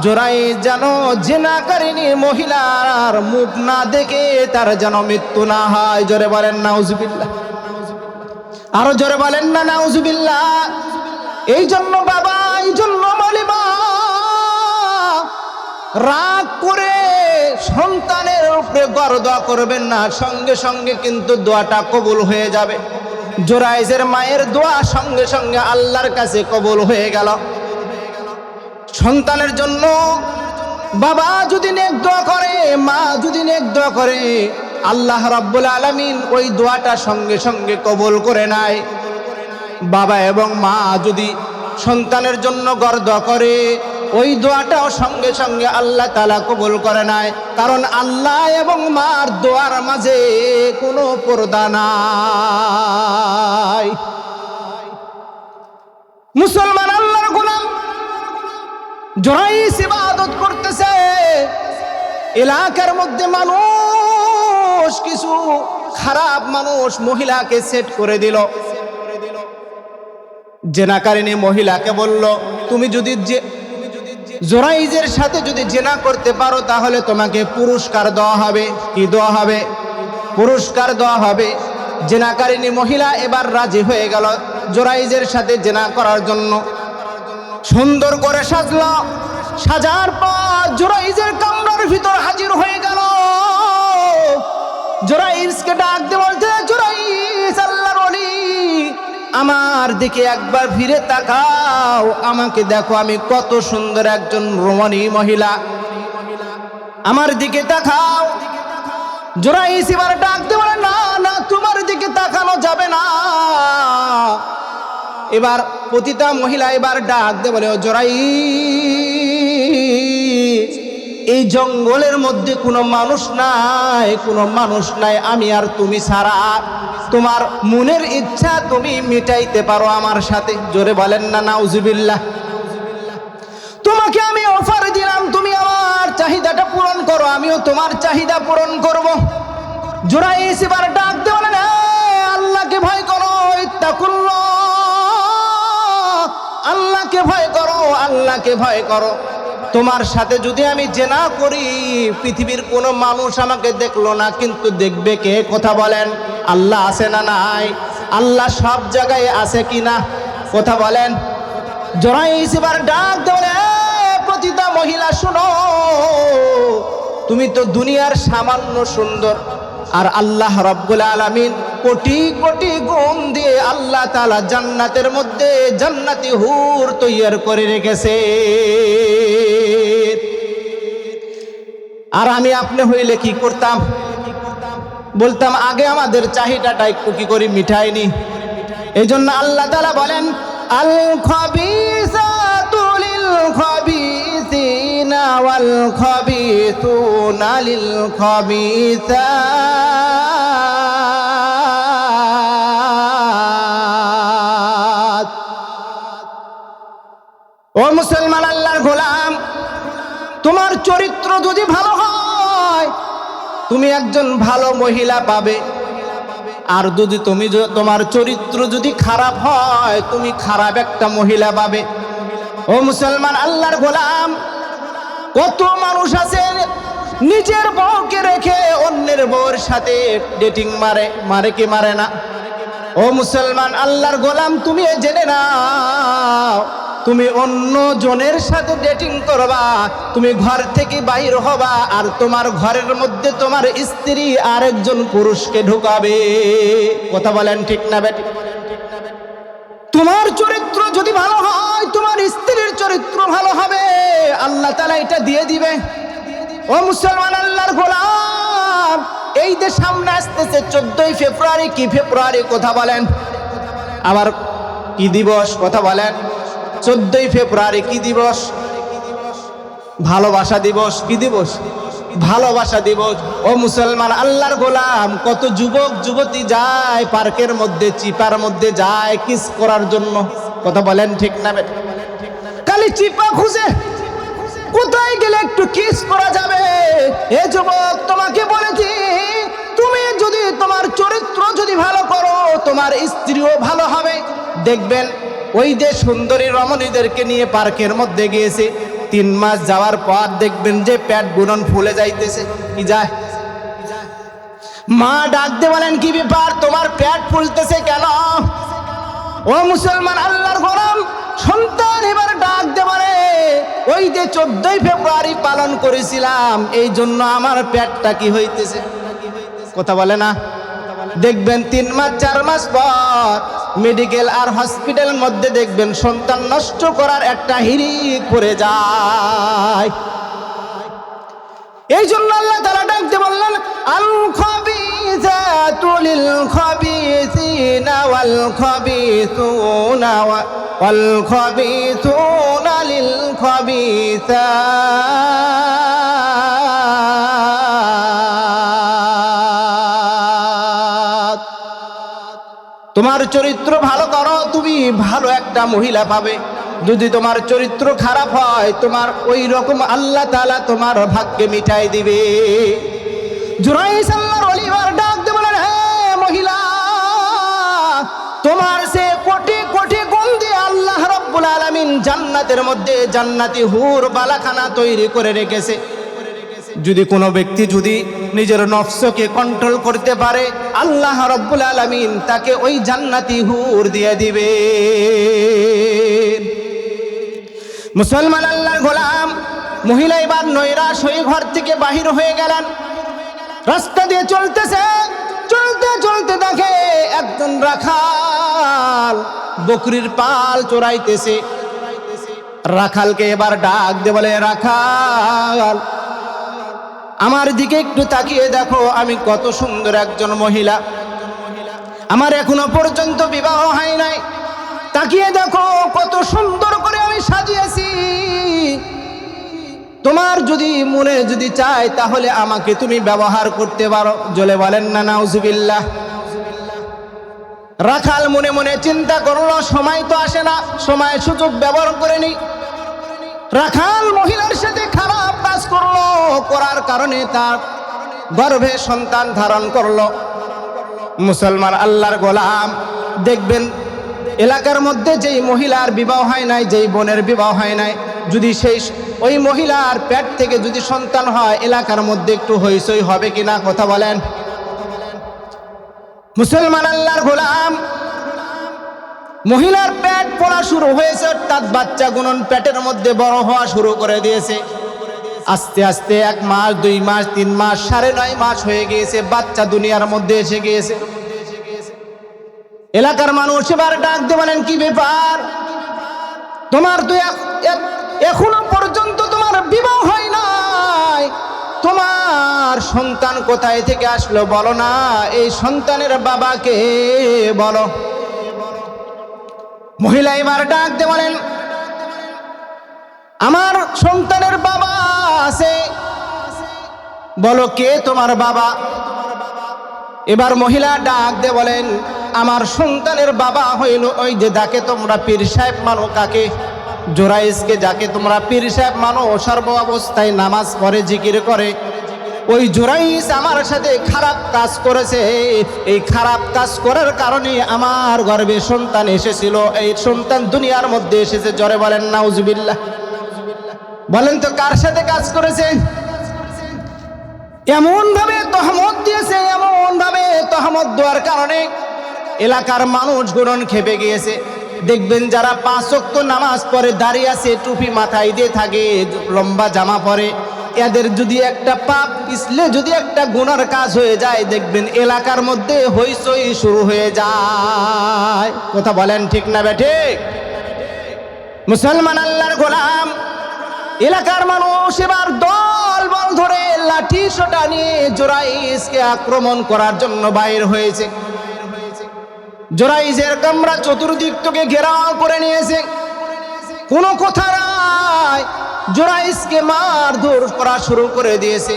জুরাইজ যেন জিনাকারিনী মহিলার মুখ না দেখে তার যেন মৃত্যু না হয়। জোরে বলেন নাউজুবিল্লাহ। আরো জোরে বলেন না নাউজুবিল্লাহ। এই জন্য বাবা, এই জন্য মালিমা রাগ করে সন্তানের উপরে বড় দোয়া করবেন না, সঙ্গে সঙ্গে কিন্তু দোয়াটা কবুল হয়ে যাবে। জুরাইজের মায়ের দোয়া সঙ্গে সঙ্গে আল্লাহর কাছে কবুল হয়ে গেল। সন্তানের জন্য বাবা যদি নেক দোয়া করে, মা যদি নেক দোয়া করে, আল্লাহ রাব্বুল আলামিন ওই দোয়াটা সঙ্গে সঙ্গে কবুল করে নেয়। বাবা এবং মা যদি সন্তানের জন্য দোয়া করে, ওই দোয়াটাও সঙ্গে সঙ্গে আল্লাহ তাআলা কবুল করে নেয়, কারণ আল্লাহ এবং মার দোয়ার মাঝে কোনো পর্দা নাই। মুসলমান আল্লাহর গোলাম জোরাইস ইবাদত করতেছে, এলাকার মধ্যে মানুষ, কিছু খারাপ মানুষ মহিলাকে সেট করে দিল। জেনাকারিনী মহিলাকে বলল, তুমি যদি জোরাইজের সাথে যদি জেনা করতে পারো তাহলে তোমাকে পুরস্কার দেওয়া হবে। কি দেওয়া হবে? পুরস্কার দেওয়া হবে। জেনাকারিনী মহিলা এবার রাজি হয়ে গেল জোরাইজের সাথে জেনা করার জন্য। সুন্দর করে সাজলো, সাজার পর জোরাইজের কামরার ভিতর হাজির হয়ে গেল। জোরাইজকে ডাক দিয়ে বলতে, জোরাইজ, আল্লাহর ওলি, আমার দিকে একবার ফিরে তাকাও, আমাকে দেখো আমি কত সুন্দর একজন রমণী মহিলা, আমার দিকে তাকাও। জোরাইজ এবার ডাক দিয়ে বলে, না না, তোমার দিকে তাকানো যাবে না। এবার পতিতা মহিলা এবার ডাক দিয়ে বলে, ও জোরাইজ, এই জঙ্গলের মধ্যে কোনো মানুষ নাই, কোনো মানুষ নাই, আমি আর তুমি ছাড়া। তোমার মনের ইচ্ছা তুমি মিটাইতে পারো আমার সাথে। জোরে বলেন না নাউজুবিল্লাহ। তোমাকে আমি অফার দিলাম, তুমি আমার চাহিদাটা পূরণ করো, আমিও তোমার চাহিদা পূরণ করব। জোরাইজ এবার ডাক দিয়ে বলেন, আল্লাহকে ভয় করো, ইত্তাকুল্লাহ, আল্লাহকে ভয় করো, আল্লাহকে ভয় করো। তোমার সাথে যদি আমি জেনা করি, পৃথিবীর কোনো মানুষ আমাকে দেখলো না, কিন্তু দেখবে কে? কথা বলেন, আল্লাহ আছে না নাই? আল্লাহ সব জায়গায় আছে কি না? কথা বলেন। জোরাইজ এবার ডাক দেয়, পতিতা মহিলা শোনো, তুমি তো দুনিয়ার সামান্য সুন্দর, আর আল্লাহ রাব্বুল আলামিন কোটি কোটি গুণ দিয়ে আল্লাহ তাআলা জান্নাতের মধ্যে জান্নাতি হুর তৈয়ার করে রেখেছে। আর আমি আপনি হইলে কি করতাম? বলতাম আগে আমাদের চাহিদাটা একটু কি করি মিটাইনি। এই জন্য আল্লাহ তাআলা বলেন, আল খাবিসাতু লিল খাবিসিনা ওয়াল খাবিসুনা লিল খাবিসাত। ও মুসলমান আল্লাহর গোলাম, তোমার চরিত্র যদি ভালো হয় তুমি একজন ভালো মহিলা পাবে, আর যদি তোমার চরিত্র যদি খারাপ হয় তুমি খারাপ একটা মহিলা পাবে। ও মুসলমান আল্লাহর গোলাম, কত মানুষ আছে নিজের বউকে রেখে অন্যের বউর সাথে ডেটিং মারে কি মারে না? ও মুসলমান আল্লাহর গোলাম, তুমি জেনে নাও, তুমি অন্য জনের সাথে ডেটিং করবা, তুমি ঘর থেকে বাইর হবা, আর তোমার ঘরের মধ্যে তোমার স্ত্রী আরেকজন পুরুষকে ঢুকাবে। কথা বলেন ঠিক না বেটি? তোমার চরিত্র যদি ভালো হয় তোমার স্ত্রীর চরিত্র ভালো হবে, আল্লাহ তাআলা এটা দিয়ে দিবে। ও মুসলমান আল্লাহর গোলাম, এই যে সামনে আসতেছে 14ই ফেব্রুয়ারি, কি ফেব্রুয়ারি? কথা বলেন। আবার কি দিবস? কথা বলেন। 14ই ফেব্রুয়ারি কি দিবস? ভালোবাসা দিবস। কি দিবস? ভালোবাসা দিবস। ও মুসলমান আল্লাহর গোলাম, কত যুবক যুবতী যায় পার্কের মধ্যে, চিপার মধ্যে যায় কিস করার জন্য। কথা বলেন ঠিক না বেটা? খালি চিপা খুঁজে, কোথায় গেলে একটু কিস করা যাবে। এ যুবক, তোমাকে বলেছি, তুমি যদি তোমার চরিত্র যদি ভালো করো তোমার স্ত্রীও ভালো হবে। দেখবেন ওই যে সুন্দরী রমণীদেরকে নিয়ে পার্কের মধ্যে গিয়েছে, 3 মাস যাওয়ার পর দেখবেন যে পেট বুনন ফুলে যাইতেছে। কি যায়? মা ডাক দিয়ে বলেন, কি ব্যাপার, তোমার পেট ফুলতেছে কেন? ও মুসলমান আল্লাহর গোলাম, সন্তান এবার ডাক দিয়ে বলে, ওই যে 14ই ফেব্রুয়ারি পালন করেছিলাম, এই জন্য আমার পেটটা কি হইতেছে। কথা বলে না? দেখবেন 3 মাস 4 মাস পর মেডিকেল আর হসপিটালের মধ্যে দেখবেন সন্তান নষ্ট করার একটা হিড়িক পড়ে যায়। এই জন্য আল্লাহ তাআলা ডাকতে বললেন, আল খাবিস الخبيثات للخبيثين والخبيثون للخبيثات। তোমার চরিত্র ভালো করো, তুমি ভালো একটা মহিলা পাবে। যদি তোমার চরিত্র খারাপ হয়, তোমার ওই রকম আল্লাহ তাআলা তোমার ভাগ্যে মিটাই দিবে। জুরাইস আল্লাহর ওলি ডাক দিয়ে বলেন, হে মহিলা, তোমার সে কোটি কোটি গুণ দিয়ে আল্লাহ রাব্বুল আলামিন জান্নাতের মধ্যে জান্নাতি হুর বালাখানা তৈরি করে রেখেছে। যদি কোনো ব্যক্তি যদি নিজের নফসকে কন্ট্রোল করতে পারে, আল্লাহ রাব্বুল আলামিন তাকে ওই জান্নাতি হুর দিয়ে দিবে। মুসলমান আল্লাহর গোলাম মহিলা এবার নৈরাশ হয়ে ঘর থেকে বাহির হয়ে গেলেন। রাস্তা দিয়ে চলতেছে, চলতে চলতে দেখে একজন রাখাল বকরির পাল চোরাইতেছে। রাখালকে এবার ডাক দিয়ে বলে, রাখাল, আমার দিকে একটু তাকিয়ে দেখো, আমি কত সুন্দর একজন মহিলা, আমার এখনো পর্যন্ত বিবাহ হয় নাই। তাকিয়ে দেখো কত সুন্দর করে আমি সাজিয়েছি। তোমার যদি মনে যদি চায় তাহলে আমাকে তুমি ব্যবহার করতে পারো। জলে বলেন না নাউজুবিল্লাহ। রাখাল মনে মনে চিন্তা করলো, সময় তো আসে না, সময় সুযোগ ব্যবহার করে নি। রাখাল মহিলার সাথে খারাপ কাজ করলো, করার কারণে তার গর্ভে সন্তান ধারণ করলো। মুসলমান আল্লাহর গোলাম দেখবেন, এলাকার মধ্যে যেই মহিলার বিবাহ হয় নাই, যেই বোনের বিবাহ হয় নাই, যদি সেই ওই মহিলার পেট থেকে যদি সন্তান হয়, এলাকার মধ্যে একটু হইচই হবে কিনা, কথা বলেন। মুসলমান আল্লাহর গোলাম, মহিলার পেট পড়া শুরু হয়েছে, অর্থাৎ বাচ্চা গুণন পেটের মধ্যে বড় হওয়া শুরু করে দিয়েছে। আস্তে আস্তে 1 মাস, 2 মাস, 3 মাস, 9.5 মাস হয়ে গিয়েছে, বাচ্চা দুনিয়ার মধ্যে এসে গিয়েছে। এলাকার মানুষ এবার ডাক দিয়ে বলেন, কি ব্যাপার, তোমার তো এখনো পর্যন্ত তোমার বিবাহ হয় নাই, তোমার সন্তান কোথায় থেকে আসলো বলো না, এই সন্তানের বাবাকে বলো। মহিলা এবার ডাক দিয়ে বলেন, আমার সন্তানের বাবা আছে। বলো, কে তোমার বাবা? এবার মহিলা ডাক দিয়ে বলেন, আমার সন্তানের বাবা হইল ওই যে যাকে তোমরা পীর সাহেব মানো। কাকে? জোরাইসকে, যাকে তোমরা পীর সাহেব মানো, সর্ব অবস্থায় নামাজ পড়ে, জিকির করে। ওই জোরাইস আমার সাথে খারাপ কাজ করেছে। এই খারাপ কাজ করার কারণে আমার গর্ভে সন্তান এসেছিল, এই সন্তান দুনিয়ার মধ্যে এসেছে। জোরে বলেন নাউজুবিল্লাহ। বলেন তো কার সাথে কাজ করেছে? এমন ভাবে তহমত দিয়েছে, এমন ভাবে তহমত দেওয়ার কারণে এলাকার মানুষ গুণন খেপে গিয়েছে। দেখবেন যারা 5 ওয়াক্ত নামাজ পড়ে, দাঁড়িয়ে আছে, টুপি মাথায় দিয়ে থাকে, লম্বা জামা পরে, এদের যদি একটা পাপ পিছলে যদি একটা গুনার কাজ হয়ে যায়, দেখবেন এলাকার মধ্যে হইচই শুরু হয়ে যায়। কথা বলেন ঠিক না বেঠিক? মুসলমান আল্লাহর গোলাম, এলাকার মানুষ এবার দল বল ধরে লাঠি সোটা নিয়ে জোরাইসকে আক্রমণ করার জন্য বাইর হয়েছে। জোরাইসের কামরা চতুর্দিক থেকে ঘেরাও করে নিয়েছে, কোনো কথা নাই। জোরাইসকে মারধর করা শুরু করে দিয়েছে,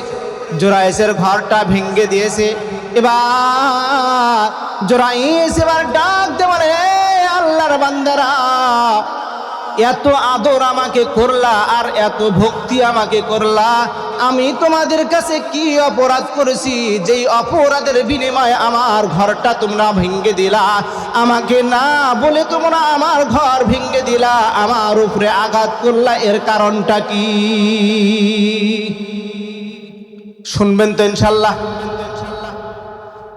জোরাইসের ঘরটা ভেঙে দিয়েছে। এবার জোরাইস এবার ডাক দিয়ে বলে, আল্লাহর বান্দারা, এত আদর আমাকে করলা আর এত ভক্তি আমাকে করলা, আমি তোমাদের কাছে কি অপরাধ করেছি যেই অপরাধের বিনিময়ে আমার ঘরটা তোমরা ভেঙে দিলা? আমাকে না বলে তোমরা আমার ঘর ভেঙে দিলা, আমার উপরে আঘাত করলা, এর কারণটা কি? শুনবেন তো ইনশাল্লাহ।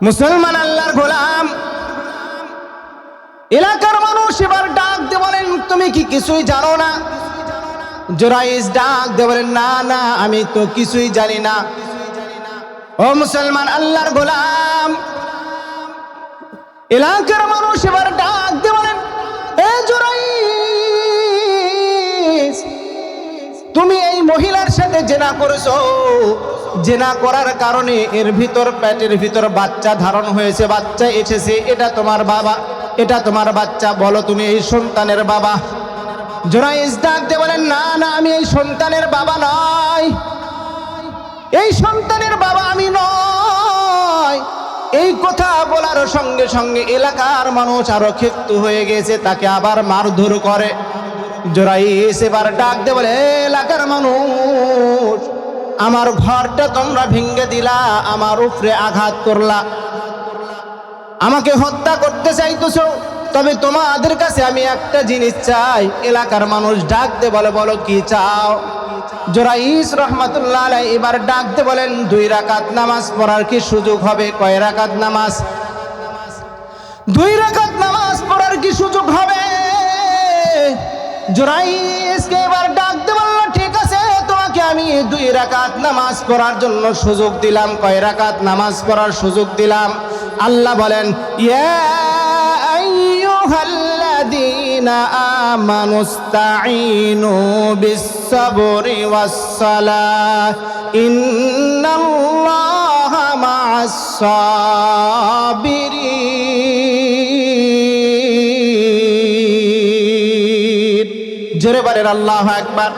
মুসলমান আল্লাহর গোলাম, এলাকার মানুষ এবার ডাক দিয়ে বলেন, তুমি কি কিছুই জানো না? জোরাইস ডাক দিয়ে বলেন, না না, আমি তো কিছুই জানি না। ও মুসলমান আল্লাহর গোলাম, এলাকার মানুষ এবার ডাক দিয়ে বলেন, এ জোরাইস, তুমি এই মহিলার সাথে জেনা করেছো, জেনা করার কারণে এর ভিতর পেটের ভিতর বাচ্চা ধারণ হয়েছে, বাচ্চা এসেছে, এটা তোমার বাবা, এটা তোমার বাচ্চা, বলো তুমি এই সন্তানের বাবা? জুরাইজ ডাক দিয়ে বলেন, না না, আমি এই সন্তানের বাবা নই, এই সন্তানের বাবা আমি নয়। এই কথা বলার সঙ্গে সঙ্গে এলাকার মানুষ আরো ক্ষিপ্ত হয়ে গেছে, তাকে আবার মারধর করে। জুরাইজ এবার ডাক দিয়ে বলে, এলাকার মানুষ, আমার ঘরটা তোমরা ভেঙে দিলা, আমার উপরে আঘাত করলা, আমাকে হত্যা করতে চাইতেছো, তবে তোমাদের কাছে আমি একটা জিনিস চাই। এলাকার মানুষ ডাক দিয়ে বলে, বলো কি চাও? জুরাইজ রহমাতুল্লাহ আলাইহি এবার ডাক দিয়ে বলেন, 2 রাকাত নামাজ পড়ার কি সুযোগ হবে? কয় রাকাত নামাজ? 2 রাকাত নামাজ পড়ার কি সুযোগ হবে? জুরাইজকে এবার ডাক দিয়ে বলল, ঠিক আছে, তোমাকে আমি 2 রাকাত নামাজ পড়ার জন্য সুযোগ দিলাম। কয় রাকাত নামাজ পড়ার সুযোগ দিলাম? আল্লাহ বলেন, ইয়া আইয়ুহাল্লাযীনা আমানুস্তাঈনু বিস-সাবরি ওয়াস-সালাহ ইন্নাল্লাহা মা'আস-সাবিরিন। জোরে বলেন আল্লাহু আকবার।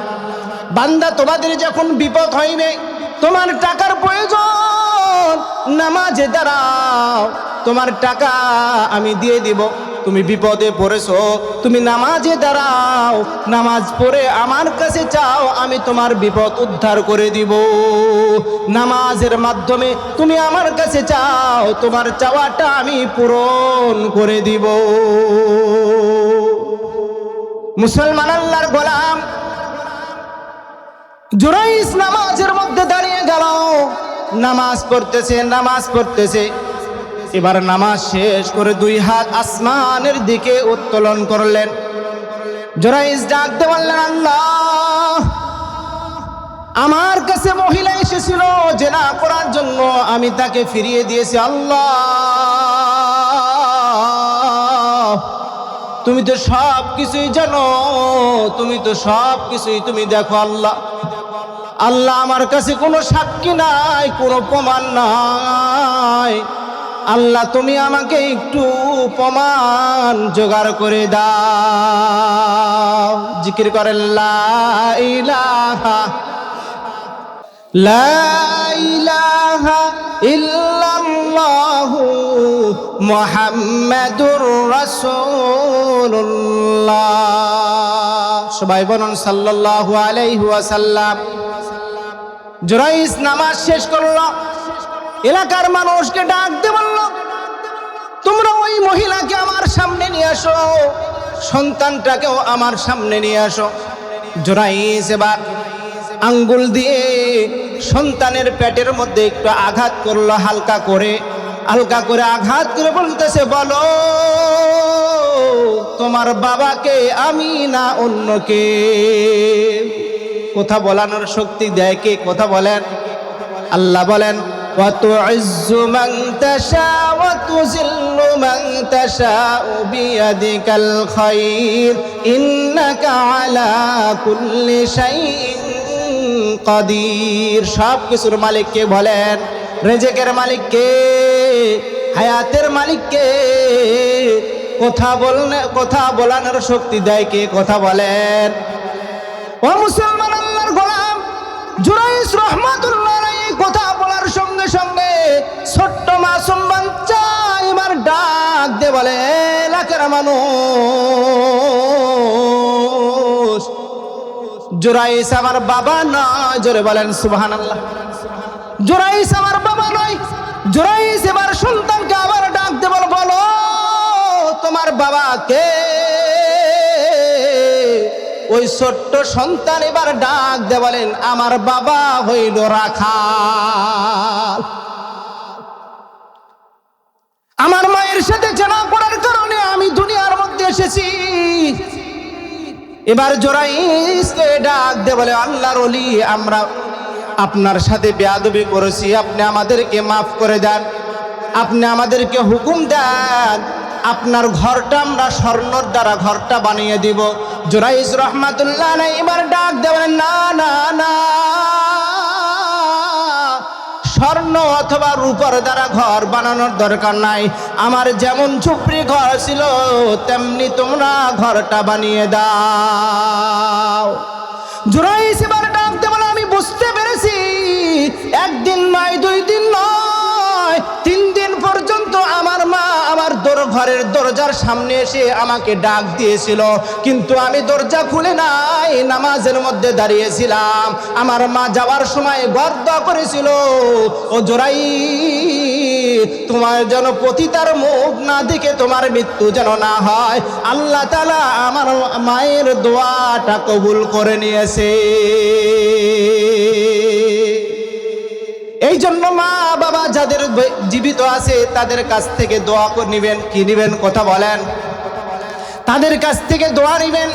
বান্দা, তোমাদের যখন বিপদ হইবে, তোমার টাকার প্রয়োজন, নামাজে দাঁড়াও, তোমার টাকা আমি দিয়ে দিব। তুমি বিপদে পড়েছো, তুমি নামাজে দাঁড়াও, নামাজ পড়ে আমার কাছে চাও, আমি তোমার বিপদ উদ্ধার করে দিব। নামাজের মাধ্যমে তুমি আমার কাছে চাও, তোমার চাওয়াটা আমি পূরণ করে দিব। মুসলমান আল্লাহর গোলাম জুরাইজ নামাজের মধ্যে দাঁড়িয়ে গেল, নামাজ পড়তেছে, নামাজ পড়তেছে। এবার নামাজ শেষ করে 2 হাত আসমানের দিকে উত্তোলন করলেন। জুরাইজ ডাক দিয়ে বললেন, আল্লাহ, আমার কাছে মহিলা এসেছিল জেনা করার জন্য, আমি তাকে ফিরিয়ে দিয়েছি। আল্লাহ, তুমি তো সব কিছুই জানো, তুমি তো সব কিছুই তুমি দেখো। আল্লাহ, আল্লাহ, আমার কাছে কোনো সাক্ষী নাই, কোনো প্রমাণ নাই। আল্লাহ, তুমি আমাকে একটু প্রমাণ জোগাড় করে দাও। জিকির করেন, লা ইলাহা ইল্লাল্লাহু মুহাম্মাদুর রাসূলুল্লাহ। সবাই বলুন সাল্লাল্লাহু আলাইহি ওয়াসাল্লাম। জুরাইজ নামাজ শেষ করলো, এলাকার মানুষকে ডাক দিয়ে বলল, তোমরা ওই মহিলাকে আমার সামনে নিয়ে আসো, সন্তানটাকেও আমার সামনে নিয়ে আসো। জুরাইজ এবার আঙ্গুল দিয়ে সন্তানের পেটের মধ্যে একটু আঘাত করলো, হালকা করে আঘাত করে বলতেছে, বলো তোমার বাবাকে আমি না অন্য কে? কথা বলানোর শক্তি দেয় কে? কথা বলেন। আল্লাহ বলেন, وَتُعِزُّ مَن تَشَاءُ وَتُذِلُّ مَن تَشَاءُ بِيَدِكَ الْخَيْرُ إِنَّكَ عَلَى كُلِّ شَيْءٍ قَدِيرٌ। সব কিছুর মালিক কে বলেন? রিজিকের মালিক কে? হায়াতের মালিক কে? কথা বলানোর শক্তি দেয় কে? কথা বলেন। ও মুসলমান আল্লাহর গোলাম, জুরাইজ রাহমাতুল্লাহ আলাইহি কথা বলার সঙ্গে সঙ্গে ছোট্ট মাসুম বাচ্চা এবার ডাক দিয়ে বলে, এলাকার মানুষ, জুরাইজ আমার বাবা নয়। জোরে বলেন সুবহানাল্লাহ। জুরাইজ আমার বাবা নয়। জুরাইজ এবার সন্তানকে আবার ডাক দিয়ে বলে, বলো তোমার বাবা কে? ওই ছোট্ট সন্তান এবার ডাক দিয়ে বলেন, আমার বাবা হইল রাখাল। আমার মায়ের সাথে জেনা করার কারণে আমি দুনিয়ার মধ্যে এসেছি। এবার জুরাইজকে ডাক দিয়ে বলে, আল্লাহর ওলি, আমরা আপনার সাথে বেয়াদবি করেছি, আপনি আমাদেরকে মাফ করে দেন, আপনি আমাদেরকে হুকুম দেন, আপনার ঘরটা আমরা স্বর্ণর দ্বারা ঘরটা বানিয়ে দিব, জুরাইজ রহমাতুল্লাহ আলাইহি এবার ডাক দেবেন, না না না, স্বর্ণ অথবা রূপার দ্বারা ঘর বানানোর দরকার নাই, আমার যেমন ঝুপড়ি ঘর ছিল তেমনি তোমরা ঘরটা বানিয়ে দাও। জুরাইজ এবার ডাক দেবেন, আমি বুঝতে পেরেছি, একদিন নয়, 2 দিন নয়, 3 দিন পর্যন্ত আমার মা আমার ঘরের দরজার সামনে এসে আমাকে ডাক দিয়েছিল, কিন্তু আমি দরজা খুলে নাই, নামাজের মধ্যে দাঁড়িয়েছিলাম। আমার মা যাওয়ার সময় গর্দ করেছিল, ও জুরাইজ, তোমার যেন পতিতার মুখ না দেখে তোমার মৃত্যু যেন না হয়। আল্লাহ তাআলা আমার মায়ের দোয়াটা কবুল করে নিয়েছে। এই জন্য মা বাবা যাদের জীবিত আছে তাদের কাছ থেকে দোয়া করে নিবেন। কি নিবেন? কথা বলেন। তাদের কাছ থেকে দোয়া নিবেন।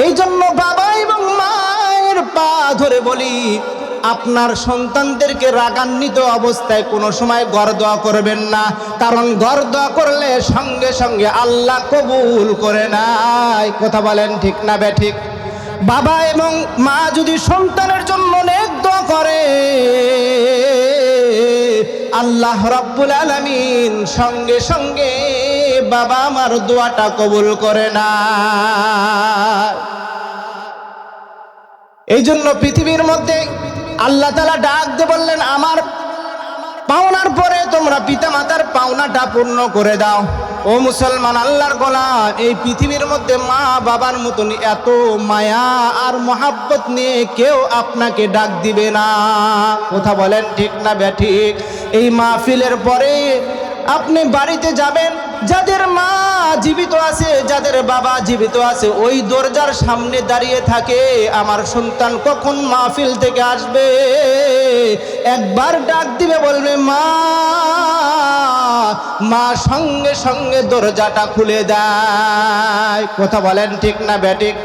এই জন্য বাবা এবং মায়ের পা ধরে বলি, আপনার সন্তানদেরকে রাগান্বিত অবস্থায় কোনো সময় ঘর দোয়া করবেন না, কারণ ঘর দোয়া করলে সঙ্গে সঙ্গে আল্লাহ কবুল করে নাই। কথা বলেন, ঠিক না বেঠিক? বাবা এবং মা যদি সন্তানের জন্য নেক দোয়া করে, আল্লাহ রাব্বুল আলামিন সঙ্গে সঙ্গে বাবা আমার দোয়াটা কবুল করে না। এই জন্য পৃথিবীর মধ্যে আল্লাহ তাআলা ডাক দিয়ে বললেন, আমার পাওনার পরে তোমরা পিতা মাতার পাওনাটা পূর্ণ করে দাও। ও মুসলমান, আল্লাহর গোলাম, এই পৃথিবীর মধ্যে মা বাবার মতন এত মায়া আর মহাব্বত নিয়ে কেউ আপনাকে ডাক দিবে না। কথা বলেন, ঠিক না বেঠিক? এই মাহফিলের পরে আপনি বাড়িতে যাবেন, যাদের মা জীবিত আছে, যাদের বাবা জীবিত আছে, ওই দরজার সামনে দাঁড়িয়ে থাকে, আমার সন্তান কখন মাহফিল থেকে আসবে, একবার ডাক দিবে, বলবে মা, মা সঙ্গে সঙ্গে দরজাটা খুলে দেয়। কথা বলেন, ঠিক না বেঠিক?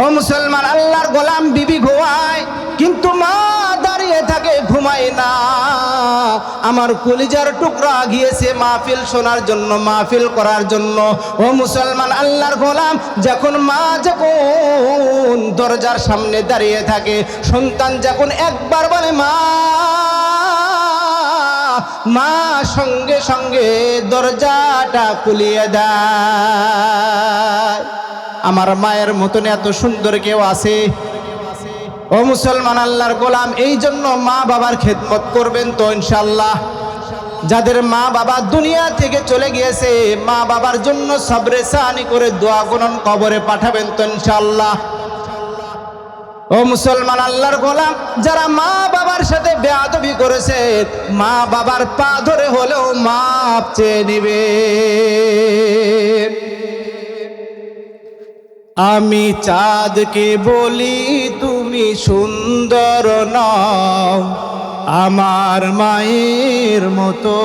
ও মুসলমান, আল্লাহর গোলাম বিবি ঘুমায়, কিন্তু মা দাঁড়িয়ে থাকে, ঘুমায় না। আমার কলিজার টুকরা গিয়েছে মাহফিল শোনার জন্য, মাহফিল করার জন্য। ও মুসলমান, আল্লাহর গোলাম, যখন মা যখন দরজার সামনে দাঁড়িয়ে থাকে, সন্তান যখন একবার বলে মা, মা সঙ্গে সঙ্গে দরজাটা খুলিয়ে দেয়। আমার মায়ের মতন এত সুন্দর কেউ আছে? ও মুসলমান, আল্লাহর গোলাম, এই জন্য মা বাবার খেদমত করবেন তো ইনশাআল্লাহ। যাদের মা বাবা দুনিয়া থেকে চলে গিয়েছে, মা বাবার জন্য সবরে সানি করে দোয়া গুনন কবরে পাঠাবেন তো ইনশাআল্লাহ। ও মুসলমান, আল্লাহর গোলাম, যারা মা বাবার সাথে বেয়াদবি করেছে, মা বাবার পা ধরে হলেও মাপ চেয়ে নিবে। আমি চাঁদকে বলি তুমি সুন্দর নও আমার মায়ের মতো,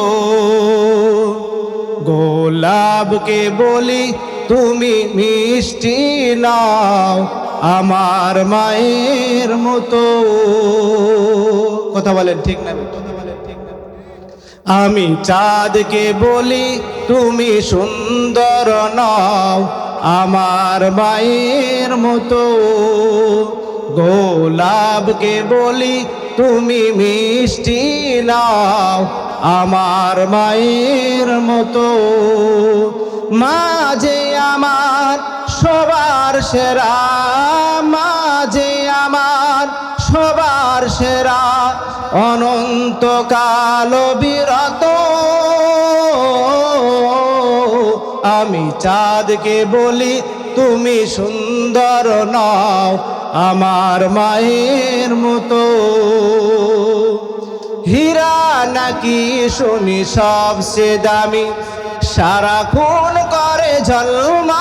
গোলাপকে বলি তুমি মিষ্টি নও আমার মায়ের মতো। কথা বলেন, ঠিক না? আমি চাঁদকে বলি তুমি সুন্দর নও আমার মায়ের মতো, গোলাপকে বলি তুমি মিষ্টি নাও আমার মায়ের মতো। মা যে আমার সবার সেরা, মা যে আমার সবার সেরা, অনন্তকাল বিরত। আমি চাঁদকে বলি তুমি সুন্দর নও আমার মায়ের মতো। হীরা নাকি শুনি সবচেয়ে দামি, সারাক্ষণ করে ঝলমল,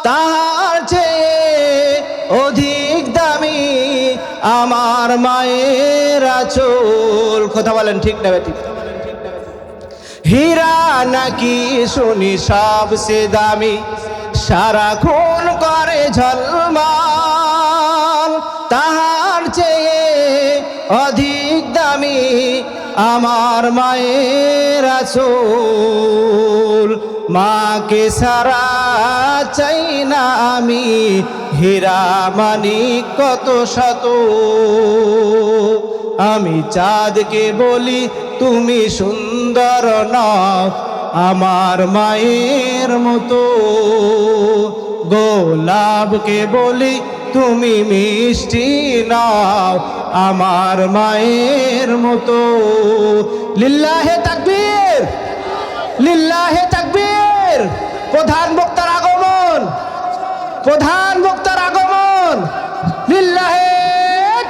তার চেয়ে অধিক দামি আমার মায়ের আঁচল। কথা বলেন, ঠিক না ঠিক? হীরা নাকি শুনি সবচেয়ে দামি, সারাক্ষণ করে ঝলমল, তাহার চেয়ে অধিক দামি আমার মায়ের আঁচল। মাকে সারা চাই না আমি হীরা মানিক কত শত। আমি চাঁদকে বলি তুমি সুন্দর নও আমার মায়ের মতো, গোলাপকে বলি তুমি মিষ্টি নও আমার মায়ের মতো। লিল্লাহে তাকবীর, লিল্লাহে তাকবীর। প্রধান বক্তার আগমন, প্রধান বক্তার আগমন। লিল্লাহে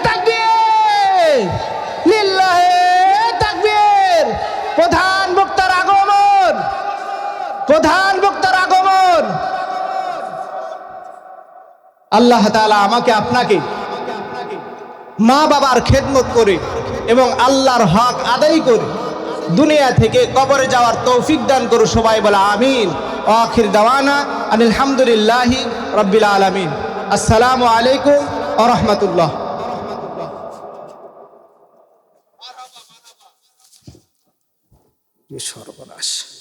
তাকবীর, লিল্লাহে তাকবীর। প্রধান বক্তার আগমন, প্রধান বক্তার আগমন। আল্লাহ তাআলা আমাকে আপনাকে মা বাবার খেদমত করে এবং আল্লাহর হক আদায় করে দুনিয়া থেকে কবরে যাওয়ার তৌফিক দান করুন। সবাই বলে আমিন। আখির দাওয়ানা আনিল হামদুলিল্লাহি রাব্বিল আলামিন। আসসালামু আলাইকুম ওয়া রাহমাতুল্লাহ। সর্বনাশ।